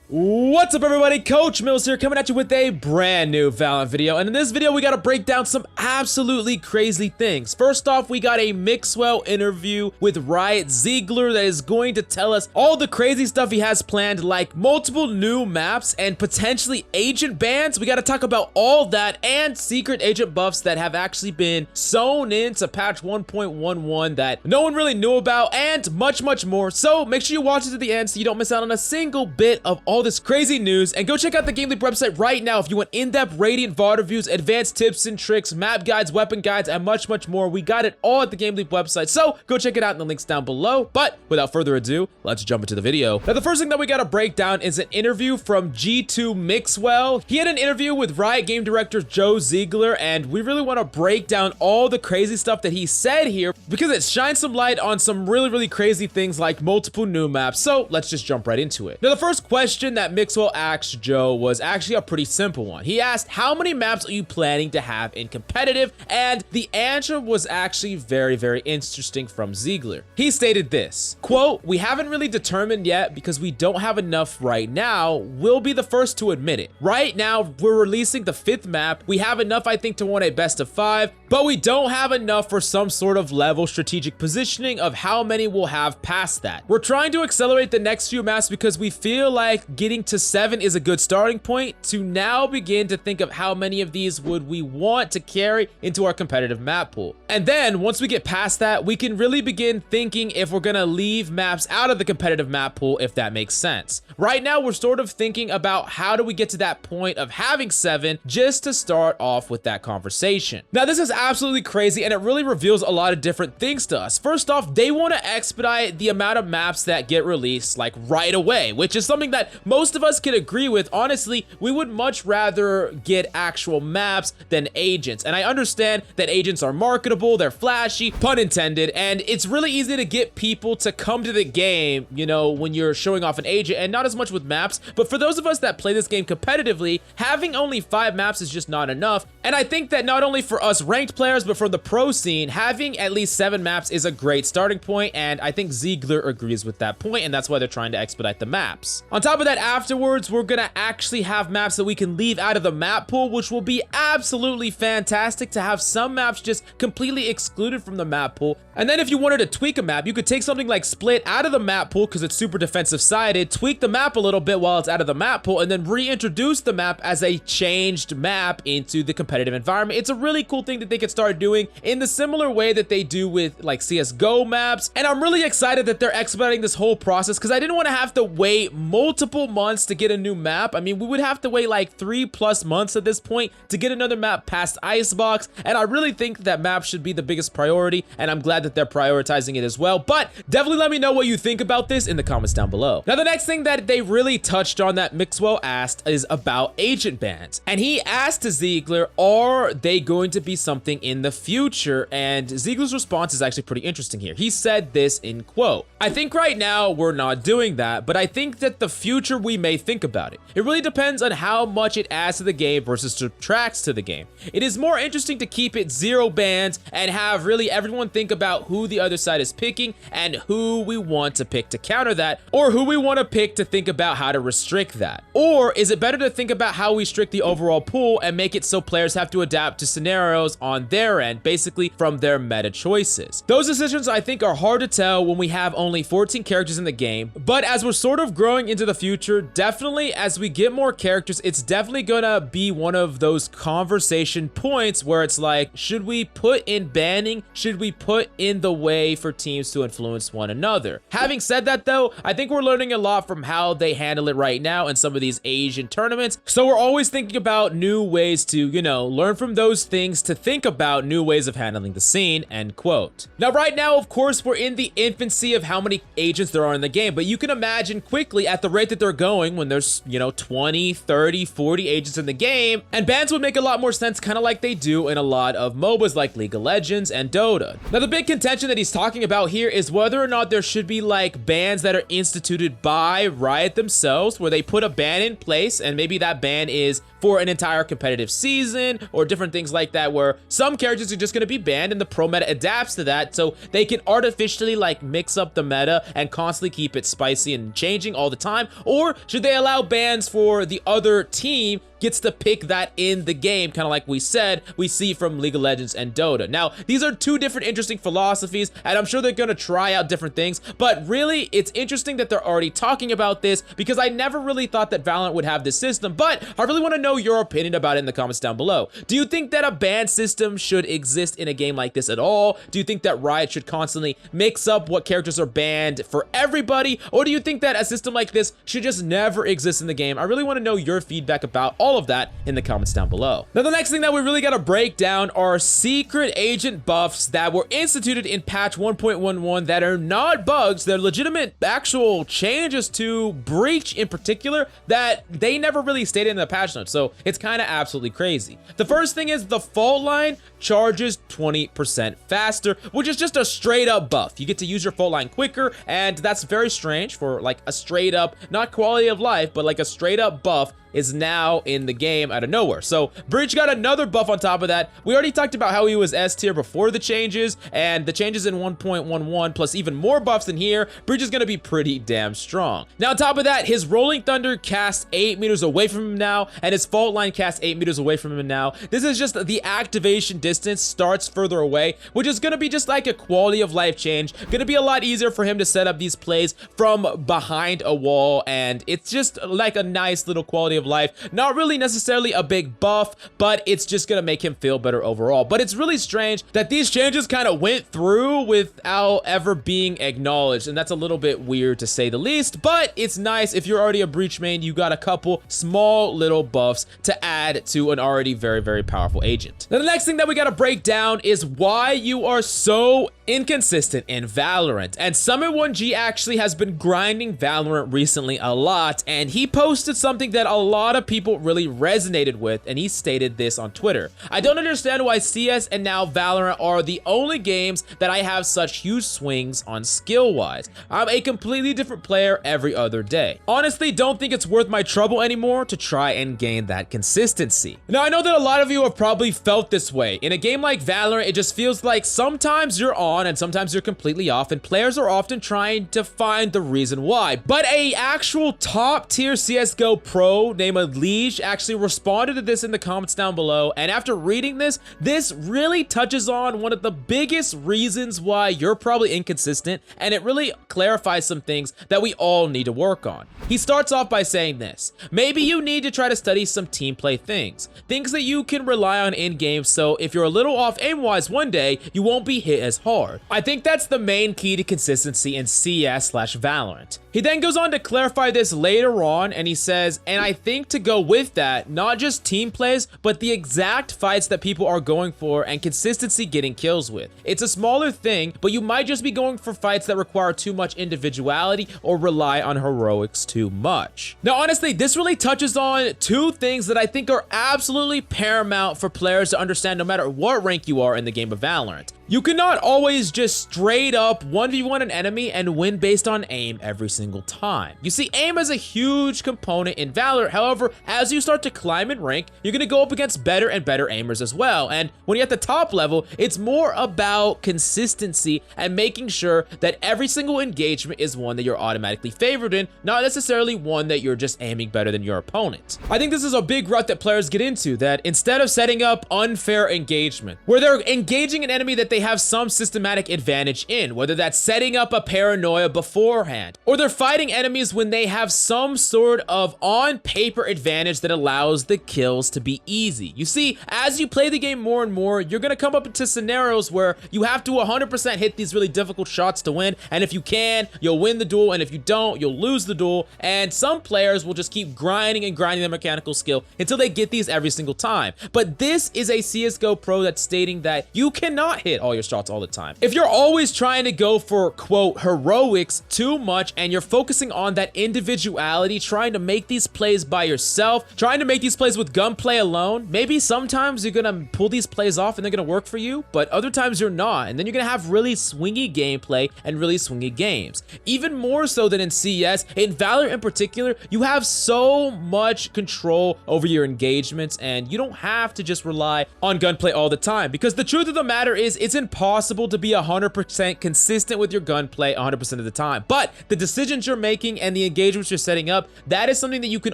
What's up everybody, Coach Mills here coming at you with a brand new Valorant video, and in this video we gotta break down some absolutely crazy things. First off, we got a Mixwell interview with Riot Ziegler that is going to tell us all the crazy stuff he has planned, like multiple new maps and potentially agent bans. We gotta talk about all that and secret agent buffs that have actually been sewn into patch 1.11 that no one really knew about, and much more. So make sure you watch it to the end so you don't miss out on a single bit of all this crazy news, and go check out the GameLeap website right now if you want in-depth Radiant VOD reviews, advanced tips and tricks, map guides, weapon guides, and much more. We got it all at the GameLeap website, so go check it out in the links down below. But without further ado, let's jump into the video. Now, the first thing that we gotta break down is an interview from G2 Mixwell. He had an interview with Riot game director Joe Ziegler, and we really want to break down all the crazy stuff that he said here because it shines some light on some really crazy things like multiple new maps. So let's just jump right into it. Now, the first question that Mixwell asked Joe was actually a pretty simple one. He asked, how many maps are you planning to have in competitive? And the answer was actually very interesting from Ziegler. He stated this, quote, "We haven't really determined yet because we don't have enough right now. We'll be the first to admit it. Right now, we're releasing the 5th map. We have enough, I think, to win a best of 5, but we don't have enough for some sort of level strategic positioning of how many we'll have past that. We're trying to accelerate the next few maps because we feel like getting to 7 is a good starting point to now begin to think of how many of these would we want to carry into our competitive map pool. And then once we get past that, we can really begin thinking if we're gonna leave maps out of the competitive map pool, if that makes sense. Right now, we're sort of thinking about how do we get to that point of having 7 just to start off with that conversation. Now, this is absolutely crazy and it really reveals a lot of different things to us. First off, they want to expedite the amount of maps that get released like right away, which is something that most of us can agree with. Honestly, we would much rather get actual maps than agents. And I understand that agents are marketable, they're flashy, pun intended, and it's really easy to get people to come to the game, you know, when you're showing off an agent, and not as much with maps. But for those of us that play this game competitively, having only 5 maps is just not enough. And I think that not only for us ranked players, but for the pro scene, having at least 7 maps is a great starting point, and I think Ziegler agrees with that point, and that's why they're trying to expedite the maps. On top of that, afterwards, we're gonna actually have maps that we can leave out of the map pool, which will be absolutely fantastic to have some maps just completely excluded from the map pool. And then if you wanted to tweak a map, you could take something like Split out of the map pool because it's super defensive sided, tweak the map a little bit while it's out of the map pool, and then reintroduce the map as a changed map into the competitive environment. It's a really cool thing that they could start doing in the similar way that they do with like CSGO maps. And I'm really excited that they're expediting this whole process because I didn't want to have to wait multiple months to get a new map. I mean, we would have to wait like 3+ months at this point to get another map past Icebox, and I really think that map should be the biggest priority, and I'm glad that they're prioritizing it as well. But definitely let me know what you think about this in the comments down below. Now, the next thing that they really touched on that Mixwell asked is about agent bans, and he asked to Ziegler, are they going to be something in the future? And Ziegler's response is actually pretty interesting here. He said this in quote, "I think right now we're not doing that, but I think that the future we may think about it. It really depends on how much it adds to the game versus subtracts to the game. It is more interesting to keep it 0 bans and have really everyone think about who the other side is picking and who we want to pick to counter that, or who we want to pick to think about how to restrict that. Or is it better to think about how we restrict the overall pool and make it so players have to adapt to scenarios on their end, basically from their meta choices? Those decisions I think are hard to tell when we have only 14 characters in the game, but as we're sort of growing into the future, definitely as we get more characters, it's definitely gonna be one of those conversation points where it's like, should we put in banning? Should we put in the way for teams to influence one another? Having said that though, I think we're learning a lot from how they handle it right now in some of these Asian tournaments. So we're always thinking about new ways to, you know, learn from those things to think about new ways of handling the scene," end quote. Now, right now, of course, we're in the infancy of how many agents there are in the game, but you can imagine quickly at the rate that they're going when there's, you know, 20, 30, 40 agents in the game, and bans would make a lot more sense, kind of like they do in a lot of MOBAs like League of Legends and Dota. Now, the big contention that he's talking about here is whether or not there should be like bans that are instituted by Riot themselves, where they put a ban in place and maybe that ban is for an entire competitive season or different things like that, where some characters are just going to be banned and the pro meta adapts to that so they can artificially like mix up the meta and constantly keep it spicy and changing all the time. Or Or should they allow bans for the other team gets to pick that in the game, kind of like we said we see from League of Legends and Dota? Now, these are two different interesting philosophies, and I'm sure they're going to try out different things, but really, it's interesting that they're already talking about this, because I never really thought that Valorant would have this system, but I really want to know your opinion about it in the comments down below. Do you think that a ban system should exist in a game like this at all? Do you think that Riot should constantly mix up what characters are banned for everybody? Or do you think that a system like this should just never exist in the game? I really want to know your feedback about all of that in the comments down below. Now, the next thing that we really got to break down are secret agent buffs that were instituted in patch 1.11 that are not bugs. They're legitimate actual changes to Breach in particular that they never really stated in the patch notes. So it's kind of absolutely crazy. The first thing is the fault line charges 20% faster, which is just a straight up buff. You get to use your fault line quicker, and that's very strange for like a straight up, not quality of life, but like a straight up buff is now in the game out of nowhere. So Breach got another buff on top of that. We already talked about how he was S tier before the changes, and the changes in 1.11 plus even more buffs in here, Breach is gonna be pretty damn strong. Now on top of that, his Rolling Thunder casts 8 meters away from him now, and his fault line casts 8 meters away from him now. This is just the activation distance starts further away, which is gonna be just like a quality of life change. Gonna be a lot easier for him to set up these plays from behind a wall, and it's just like a nice little quality of life. Not really necessarily a big buff, but it's just gonna make him feel better overall. But it's really strange that these changes kind of went through without ever being acknowledged, and that's a little bit weird to say the least, but it's nice. If you're already a Breach main, you got a couple small little buffs to add to an already very, very powerful agent. Now, the next thing that we gotta break down is why you are so inconsistent in Valorant. And Summit1G actually has been grinding Valorant recently a lot, and he posted something that a lot of people really resonated with, and he stated this on Twitter. I don't understand why CS and now Valorant are the only games that I have such huge swings on skill-wise. I'm a completely different player every other day. Honestly, don't think it's worth my trouble anymore to try and gain that consistency. Now, I know that a lot of you have probably felt this way. In a game like Valorant, it just feels like sometimes you're on and sometimes you're completely off, and players are often trying to find the reason why. But a actual top tier CSGO pro named Liege actually responded to this in the comments down below, and after reading this, this really touches on one of the biggest reasons why you're probably inconsistent, and it really clarifies some things that we all need to work on. He starts off by saying this: maybe you need to try to study some team play things that you can rely on in game, so if you're a little off aim-wise one day, you won't be hit as hard. I think that's the main key to consistency in CS/Valorant. He then goes on to clarify this later on, and he says, and I think to go with that, not just team plays, but the exact fights that people are going for and consistency getting kills with. It's a smaller thing, but you might just be going for fights that require too much individuality or rely on heroics too much. Now, honestly, this really touches on two things that I think are absolutely paramount for players to understand no matter what rank you are in the game of Valorant. You cannot always just straight up 1v1 an enemy and win based on aim every single time. You see, aim is a huge component in Valorant. However, as you start to climb in rank, you're going to go up against better and better aimers as well. And when you're at the top level, it's more about consistency and making sure that every single engagement is one that you're automatically favored in, not necessarily one that you're just aiming better than your opponent. I think this is a big rut that players get into, that instead of setting up unfair engagement, where they're engaging an enemy that they have some systematic advantage in, whether that's setting up a paranoia beforehand, or they're fighting enemies when they have some sort of on-paper advantage that allows the kills to be easy. You see, as you play the game more and more, you're gonna come up into scenarios where you have to 100% hit these really difficult shots to win, and if you can, you'll win the duel, and if you don't, you'll lose the duel, and some players will just keep grinding and grinding their mechanical skill until they get these every single time. But this is a CSGO pro that's stating that you cannot hit all your shots all the time. If you're always trying to go for, quote, heroics too much, and you're focusing on that individuality, trying to make these plays by yourself, trying to make these plays with gunplay alone, maybe sometimes you're gonna pull these plays off and they're gonna work for you, but other times you're not, and then you're gonna have really swingy gameplay and really swingy games. Even more so than in CS, in Valorant in particular, you have so much control over your engagements, and you don't have to just rely on gunplay all the time, because the truth of the matter is, it's it's impossible to be 100% consistent with your gunplay 100% of the time. But the decisions you're making and the engagements you're setting up, that is something that you can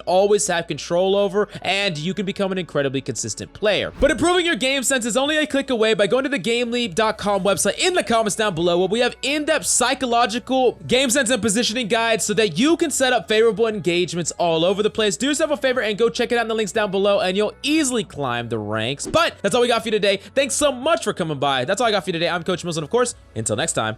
always have control over, and you can become an incredibly consistent player. But improving your game sense is only a click away by going to the GameLeap.com website in the comments down below, where we have in-depth psychological game sense and positioning guides so that you can set up favorable engagements all over the place. Do yourself a favor and go check it out in the links down below, and you'll easily climb the ranks. But that's all we got for you today. Thanks so much for coming by. That's all I got for you today. I'm Coach Mills, and of course, until next time.